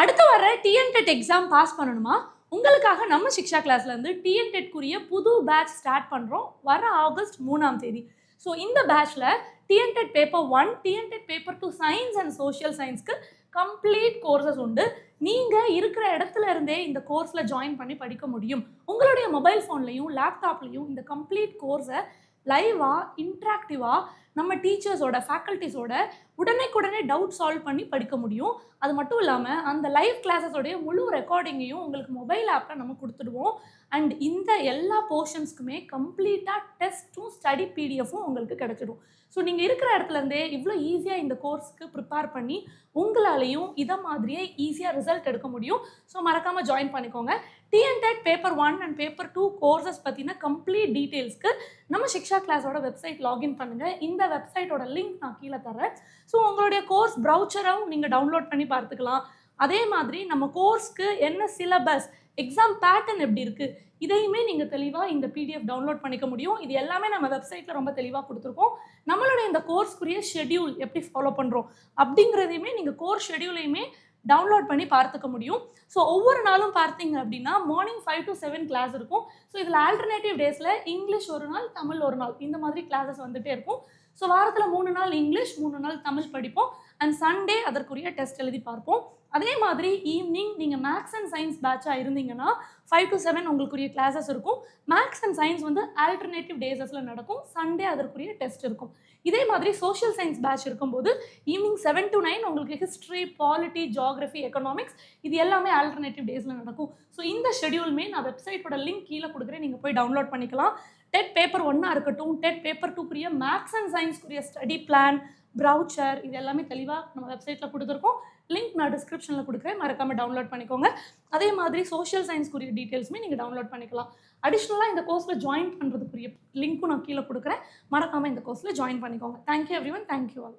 அடுத்து வர TNTET exam pass பண்ணணுமா? உங்களுக்காக நம்ம சிக்ஷா கிளாஸ்ல இருந்து டிஎன்டெட்க்குரிய புது பேட்ச் ஸ்டார்ட் பண்றோம். வர ஆகஸ்ட் 3ஆம் தேதி. ஸோ இந்த பேட்ச்ல TN TET paper 1, TN TET paper 2 science and social சயின்ஸ்க்கு கம்ப்ளீட் கோர்சஸ் உண்டு. நீங்க இருக்கிற இடத்துல இருந்தே இந்த கோர்ஸ்ல ஜாயின் பண்ணி படிக்க முடியும். உங்களுடைய மொபைல் ஃபோன்லையும் லேப்டாப்லையும் இந்த கம்ப்ளீட் கோர்ஸை லைவா இன்ட்ராக்டிவா நம்ம டீச்சர்ஸோட ஃபேக்கல்ட்டிஸோட உடனே டவுட் சால்வ் பண்ணி படிக்க முடியும். அது மட்டும் இல்லாமல் அந்த லைவ் கிளாஸஸோடைய முழு ரெக்கார்டிங்கையும் உங்களுக்கு மொபைல் ஆப்பில் நம்ம கொடுத்துடுவோம். அண்ட் இந்த எல்லா போர்ஷன்ஸ்க்குமே கம்ப்ளீட்டாக டெஸ்ட்டும் ஸ்டடி பிடிஎஃப்பும் உங்களுக்கு கிடைச்சிடும். ஸோ நீங்கள் இருக்கிற இடத்துல இருந்தே இவ்வளோ ஈஸியாக இந்த கோர்ஸ்க்கு ப்ரிப்பேர் பண்ணி உங்களாலையும் இதை மாதிரியே ஈஸியாக ரிசல்ட் எடுக்க முடியும். ஸோ மறக்காமல் ஜாயின் பண்ணிக்கோங்க. TNTET paper 1 and paper 2 courses பற்றின கம்ப்ளீட் டீட்டெயில்ஸ்க்கு நம்ம சிக்ஷா கிளாஸோட வெப்சைட் லாகின் பண்ணுங்கள். இந்த வெப்சைட்டோட லிங்க் நான் கீழே தரேன். ஸோ உங்களுடைய கோர்ஸ் ப்ரௌச்சரும் நீங்கள் டவுன்லோட் பண்ணி பார்த்துக்கலாம். அதே மாதிரி நம்ம கோர்ஸ்க்கு என்ன சிலபஸ், எக்ஸாம் பேட்டர்ன் எப்படி இருக்குது, இதையுமே நீங்கள் தெளிவாக இந்த பிடிஎஃப் டவுன்லோட் பண்ணிக்க முடியும். இது எல்லாமே நம்ம வெப்சைட்டில் ரொம்ப தெளிவாக கொடுத்துருக்கோம். நம்மளுடைய இந்த கோர்ஸ்க்குரிய ஷெட்யூல் எப்படி ஃபாலோ பண்ணுறோம் அப்படிங்கிறதையுமே நீங்கள் கோர்ஸ் ஷெட்யூலையுமே டவுன்லோட் பண்ணி பார்த்துக்க முடியும். ஸோ ஒவ்வொரு நாளும் பார்த்தீங்க அப்படின்னா மார்னிங் 5 to 7 கிளாஸ் இருக்கும். ஸோ இதில் ஆல்டர்னேட்டிவ் டேஸில் இங்கிலீஷ் ஒரு நாள், தமிழ் ஒரு நாள், இந்த மாதிரி கிளாஸஸ் வந்துகிட்டே இருக்கும். ஸோ வாரத்தில் 3 நாள் இங்கிலீஷ், 3 நாள் தமிழ் படிப்போம். அண்ட் சண்டே அதற்குரிய டெஸ்ட் எழுதி பார்ப்போம். அதே மாதிரி ஈவினிங் நீங்கள் மேக்ஸ் அண்ட் சயின்ஸ் பேட்சாக இருந்தீங்கன்னா 5 to 7 உங்களுக்குரிய கிளாஸஸ் இருக்கும். மேக்ஸ் அண்ட் சயின்ஸ் வந்து ஆல்டர்னேட்டிவ் டேஸஸில் நடக்கும். சண்டே அதற்குரிய டெஸ்ட் இருக்கும். இதே மாதிரி சோஷியல் சயின்ஸ் பேட்ச் இருக்கும்போது ஈவினிங் 7 to 9 உங்களுக்கு ஹிஸ்ட்ரி, பாலிட்டி, ஜியாகிரஃபி, எக்கனாமிக்ஸ் இது எல்லாமே ஆல்டர்னேட்டிவ் டேஸில் நடக்கும். ஸோ இந்த ஷெட்யூலுமே நான் வெப்சைட்டோட லிங்க் கீழே கொடுக்குறேன், நீங்கள் போய் டவுன்லோட் பண்ணிக்கலாம். டெட் பேப்பர் 1 இருக்கட்டும், டெட் பேப்பர் 2 மேக்ஸ் அண்ட் சயின்ஸ்க்குரிய ஸ்டடி பிளான், ப்ரௌச்சர் இது எல்லாமே தெளிவாக நம்ம வெப்சைட்டில் கொடுத்துருக்கோம். லிங்க் நான் டிஸ்கிரிப்ஷனில் கொடுக்குறேன், மறக்காமல் டவுன்லோட் பண்ணிக்கோங்க. அதே மாதிரி சோஷியல் சயின்ஸ்க்குரிய டீட்டெயில்ஸுமே நீங்கள் டவுன்லோட் பண்ணிக்கலாம். அடிஷ்னலாக இந்த கோர்ஸில் ஜாயின் பண்ணுறதுக்குரிய லிங்க்கும் நான் கீழே கொடுக்குறேன், மறக்காமல் இந்த கோர்ஸில் ஜாயின் பண்ணிக்கோங்க. Thank you every one, thank you all.